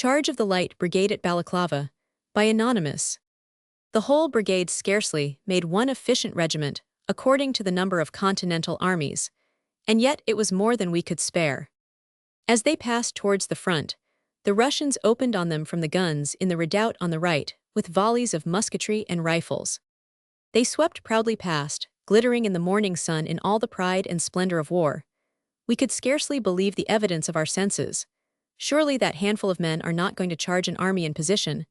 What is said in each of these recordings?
Charge of the Light Brigade at Balaklava, by Anonymous. The whole brigade scarcely made one efficient regiment, according to the number of continental armies, and yet it was more than we could spare. As they passed towards the front, the Russians opened on them from the guns in the redoubt on the right, with volleys of musketry and rifles. They swept proudly past, glittering in the morning sun in all the pride and splendor of war. We could scarcely believe the evidence of our senses. Surely that handful of men are not going to charge an army in position.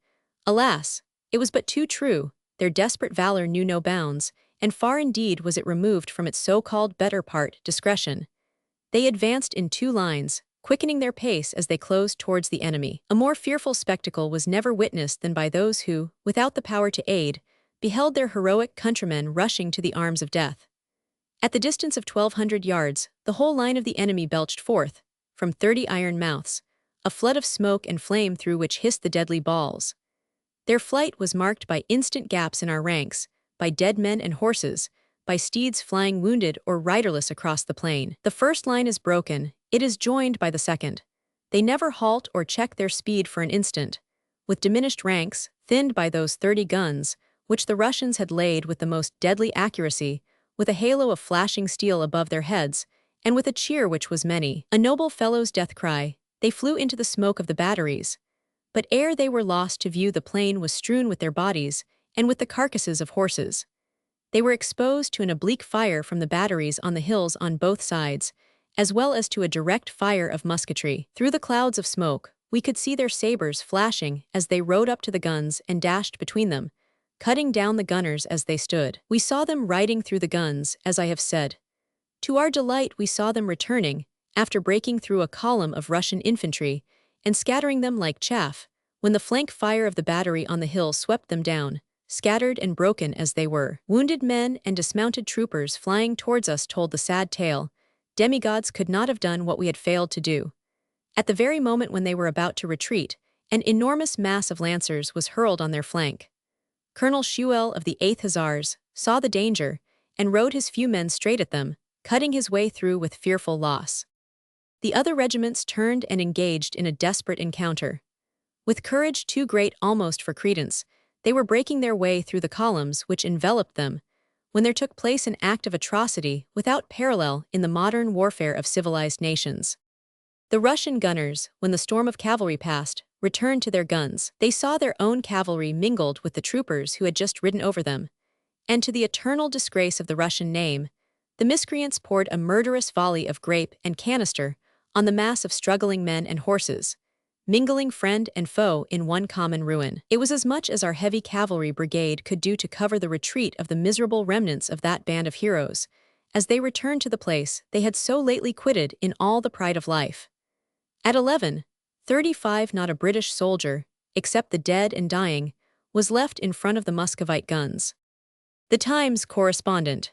Alas, it was but too true. Their desperate valor knew no bounds, and far indeed was it removed from its so-called better part, discretion. They advanced in two lines, quickening their pace as they closed towards the enemy. A more fearful spectacle was never witnessed than by those who, without the power to aid, beheld their heroic countrymen rushing to the arms of death. At the distance of 1,200 yards, the whole line of the enemy belched forth, from 30 iron mouths, a flood of smoke and flame through which hissed the deadly balls. Their flight was marked by instant gaps in our ranks, by dead men and horses, by steeds flying wounded or riderless across the plain. The first line is broken, it is joined by the second. They never halt or check their speed for an instant. With diminished ranks, thinned by those 30 guns, which the Russians had laid with the most deadly accuracy, with a halo of flashing steel above their heads, and with a cheer which was many, a noble fellow's death cry, they flew into the smoke of the batteries. But ere they were lost to view, the plain was strewn with their bodies, and with the carcasses of horses. They were exposed to an oblique fire from the batteries on the hills on both sides, as well as to a direct fire of musketry. Through the clouds of smoke, we could see their sabers flashing as they rode up to the guns and dashed between them, cutting down the gunners as they stood. We saw them riding through the guns, as I have said. To our delight we saw them returning, after breaking through a column of Russian infantry, and scattering them like chaff, when the flank fire of the battery on the hill swept them down, scattered and broken as they were. Wounded men and dismounted troopers flying towards us told the sad tale. Demigods could not have done what we had failed to do. At the very moment when they were about to retreat, an enormous mass of lancers was hurled on their flank. Colonel Schuel of the 8th Hussars saw the danger, and rode his few men straight at them, cutting his way through with fearful loss. The other regiments turned and engaged in a desperate encounter. With courage too great almost for credence, they were breaking their way through the columns which enveloped them, when there took place an act of atrocity without parallel in the modern warfare of civilized nations. The Russian gunners, when the storm of cavalry passed, returned to their guns. They saw their own cavalry mingled with the troopers who had just ridden over them, and to the eternal disgrace of the Russian name, the miscreants poured a murderous volley of grape and canister on the mass of struggling men and horses, mingling friend and foe in one common ruin. It was as much as our heavy cavalry brigade could do to cover the retreat of the miserable remnants of that band of heroes, as they returned to the place they had so lately quitted in all the pride of life. At 11:35 not a British soldier, except the dead and dying, was left in front of the Muscovite guns. The Times correspondent.